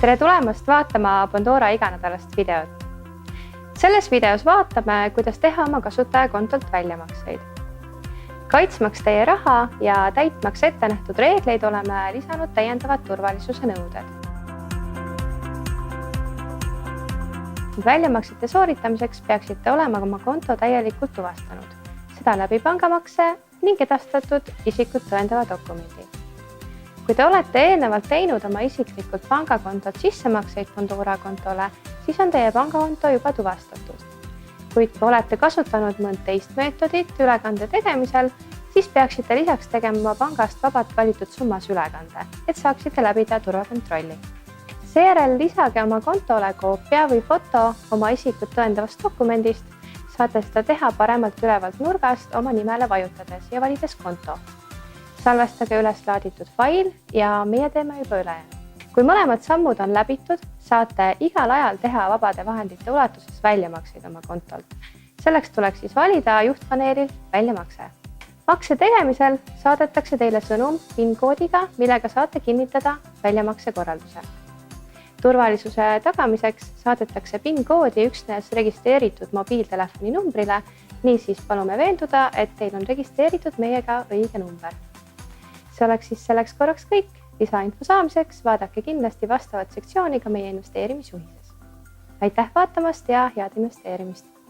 Tere tulemast vaatama Bondora iganädalast videot. Selles videos vaatame, kuidas teha oma kasutajakontolt väljamakseid. Kaitsmaks teie raha ja täitmaks ettenähtud reegleid oleme lisanud täiendavad turvalisuse nõuded. Väljamaksete sooritamiseks peaksite olema oma konto täielikult tuvastanud, seda läbi pangamakse ning edastatud isikut tõendava dokumendi. Kui te olete eelnevalt teinud oma isiklikult pangakontot sissemakseid Bondora kontole, siis on teie pangakonto juba tuvastatud. Kuid kui olete kasutanud mõnd teist meetodit ülekande tegemisel, siis peaksite lisaks tegema pangast vabalt valitud summas ülekande, et saaksite läbida turvakontrolli. Seejärel lisage oma kontole koopia või foto oma isikut tõendavast dokumendist, saate seda teha paremalt ülevalt nurgast oma nimele vajutades ja valides konto. Salvestage üles laaditud fail ja meie teeme juba ülejäänud. Kui mõlemad sammud on läbitud, saate igal ajal teha vabade vahendite ulatuses väljamakseid oma kontolt. Selleks tuleks siis valida juhtpaneelil väljamakse. Makse tegemisel saadetakse teile sõnum PIN-koodiga, millega saate kinnitada väljamakse korralduse. Turvalisuse tagamiseks saadetakse PIN-koodi üksnes registreeritud mobiiltelefoni numbrile, niisiis palume veenduda, et teil on registreeritud meiega õige number. See oleks siis selleks korraks kõik. Lisainfo saamiseks vaadake kindlasti vastavat sektsiooni ka meie investeerimisjuhises. Aitäh vaatamast ja head investeerimist!